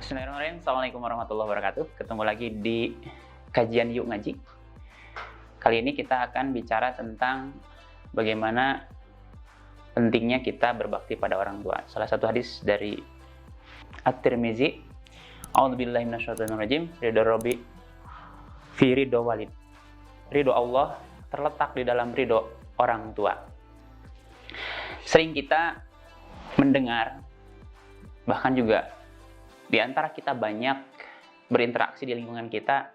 Bismillahirrahmanirrahim. Assalamualaikum warahmatullahi wabarakatuh. Ketemu lagi di kajian Yuk Ngaji. Kali ini kita akan bicara tentang bagaimana pentingnya kita berbakti pada orang tua. Salah satu hadis dari At-Tirmizi, A'udzubillahi minasyaitonirrajim, ridho Rabbi fi ridho walid. Ridho Allah terletak di dalam ridho orang tua. Sering kita mendengar, bahkan juga di antara kita banyak berinteraksi di lingkungan kita,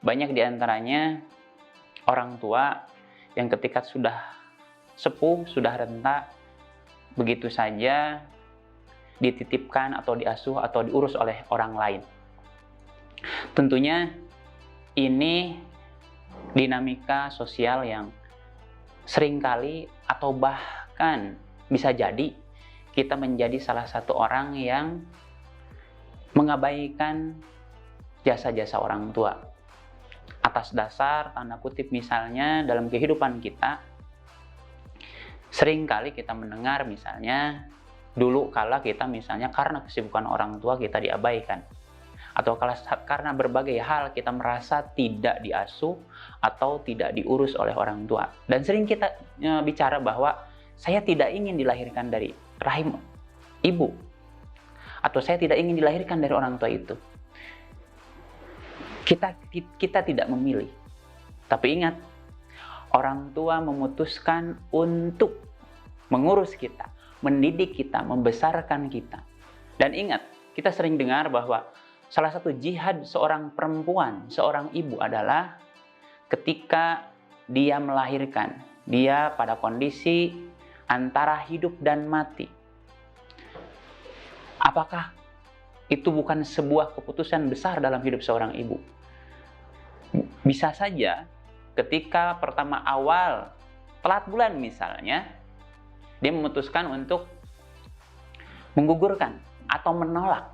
banyak di antaranya orang tua yang ketika sudah sepuh, sudah renta, begitu saja dititipkan atau diasuh atau diurus oleh orang lain. Tentunya ini dinamika sosial yang seringkali atau bahkan bisa jadi kita menjadi salah satu orang yang mengabaikan jasa-jasa orang tua. Atas dasar, tanda kutip misalnya, dalam kehidupan kita, seringkali kita mendengar misalnya, dulu kala kita misalnya karena kesibukan orang tua kita diabaikan. Atau karena berbagai hal kita merasa tidak diasuh atau tidak diurus oleh orang tua. Dan sering kita bicara bahwa saya tidak ingin dilahirkan dari rahim ibu, atau saya tidak ingin dilahirkan dari orang tua itu. Kita tidak memilih. Tapi ingat, orang tua memutuskan untuk mengurus kita, mendidik kita, membesarkan kita. Dan ingat, kita sering dengar bahwa salah satu jihad seorang perempuan, seorang ibu adalah ketika dia melahirkan, dia pada kondisi antara hidup dan mati. Apakah itu bukan sebuah keputusan besar dalam hidup seorang ibu? Bisa saja ketika pertama awal telat bulan misalnya, dia memutuskan untuk menggugurkan atau menolak.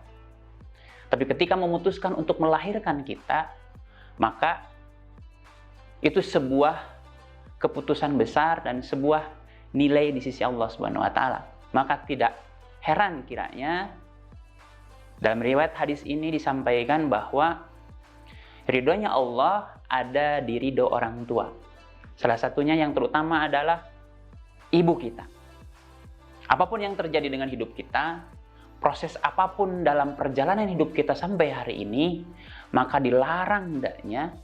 Tapi ketika memutuskan untuk melahirkan kita, maka itu sebuah keputusan besar dan sebuah nilai di sisi Allah Subhanahu wa taala. Maka tidak heran kiranya dalam riwayat hadis ini disampaikan bahwa ridhonya Allah ada di ridho orang tua. Salah satunya yang terutama adalah ibu kita. Apapun yang terjadi dengan hidup kita, proses apapun dalam perjalanan hidup kita sampai hari ini, maka dilarang hendaknya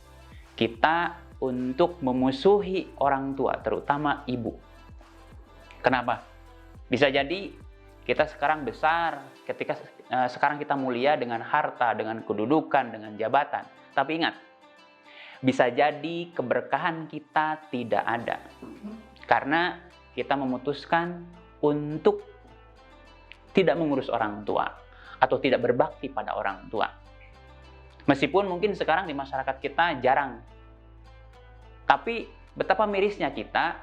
kita untuk memusuhi orang tua, terutama ibu. Kenapa? Bisa jadi kita sekarang besar, ketika sekarang kita mulia dengan harta, dengan kedudukan, dengan jabatan. Tapi ingat, bisa jadi keberkahan kita tidak ada. Karena kita memutuskan untuk tidak mengurus orang tua atau tidak berbakti pada orang tua. Meskipun mungkin sekarang di masyarakat kita jarang. Tapi betapa mirisnya kita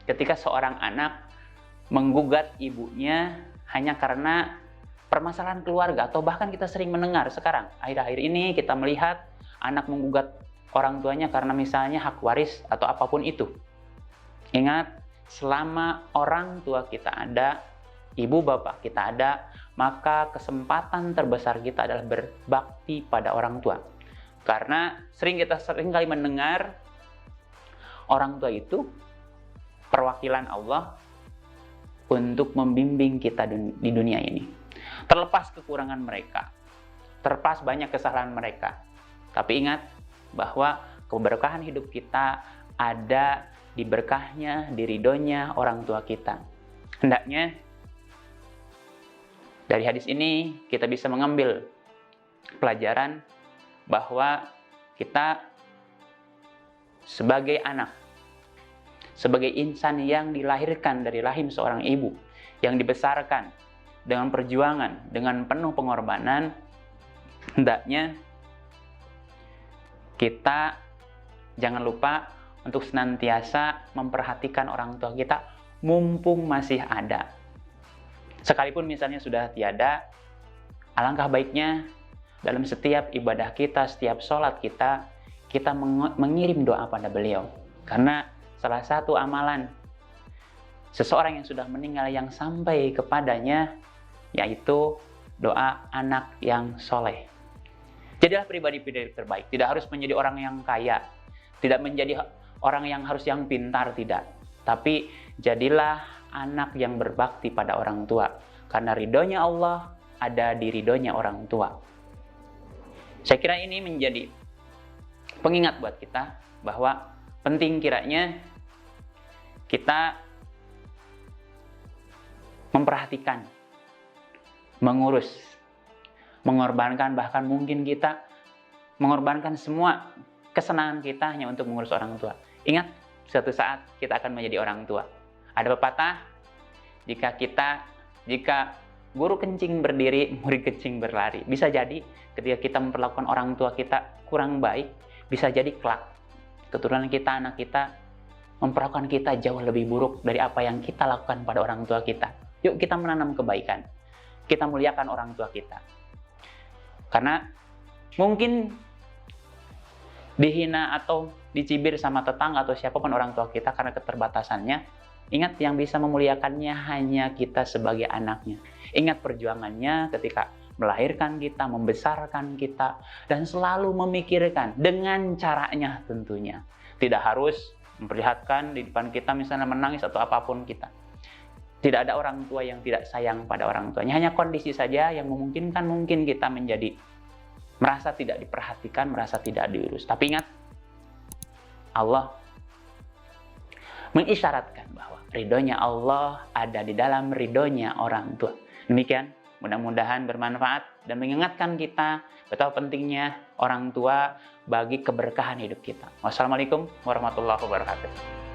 ketika seorang anak menggugat ibunya hanya karena permasalahan keluarga, atau bahkan kita sering mendengar sekarang akhir-akhir ini kita melihat anak menggugat orang tuanya karena misalnya hak waris atau apapun itu. Ingat, selama orang tua kita ada, ibu bapak kita ada, maka kesempatan terbesar kita adalah berbakti pada orang tua. Karena sering kali mendengar orang tua itu perwakilan Allah untuk membimbing kita di dunia ini. Terlepas kekurangan mereka, terlepas banyak kesalahan mereka. Tapi ingat bahwa keberkahan hidup kita ada di berkahnya, di ridhonya orang tua kita. Hendaknya dari hadis ini kita bisa mengambil pelajaran bahwa kita sebagai anak, sebagai insan yang dilahirkan dari rahim seorang ibu, yang dibesarkan dengan perjuangan, dengan penuh pengorbanan, hendaknya kita jangan lupa untuk senantiasa memperhatikan orang tua kita mumpung masih ada. Sekalipun misalnya sudah tiada, alangkah baiknya dalam setiap ibadah kita, setiap sholat kita mengirim doa pada beliau. Karena salah satu amalan seseorang yang sudah meninggal yang sampai kepadanya yaitu doa anak yang soleh. Jadilah pribadi-pribadi terbaik. Tidak harus menjadi orang yang kaya, tidak menjadi orang yang harus yang pintar, tidak. Tapi jadilah anak yang berbakti pada orang tua. Karena ridhonya Allah ada di ridhonya orang tua. Saya kira ini menjadi pengingat buat kita bahwa penting kiranya kita memperhatikan, mengurus, mengorbankan, bahkan mungkin kita mengorbankan semua kesenangan kita hanya untuk mengurus orang tua. Ingat, suatu saat kita akan menjadi orang tua. Ada pepatah, jika guru kencing berdiri, murid kencing berlari. Bisa jadi ketika kita memperlakukan orang tua kita kurang baik, bisa jadi kelak keturunan kita, anak kita memperlakukan kita jauh lebih buruk dari apa yang kita lakukan pada orang tua kita. Yuk kita menanam kebaikan. Kita muliakan orang tua kita. Karena mungkin dihina atau dicibir sama tetangga atau siapapun orang tua kita karena keterbatasannya, ingat yang bisa memuliakannya hanya kita sebagai anaknya. Ingat perjuangannya ketika melahirkan kita, membesarkan kita, dan selalu memikirkan dengan caranya tentunya. Tidak harus memperlihatkan di depan kita misalnya menangis atau apapun kita. Tidak ada orang tua yang tidak sayang pada orang tuanya. Hanya kondisi saja yang memungkinkan mungkin kita menjadi merasa tidak diperhatikan, merasa tidak diurus. Tapi ingat, Allah mengisyaratkan bahwa ridhonya Allah ada di dalam ridhonya orang tua. Demikian, mudah-mudahan bermanfaat dan mengingatkan kita betapa pentingnya orang tua bagi keberkahan hidup kita. Wassalamualaikum warahmatullahi wabarakatuh.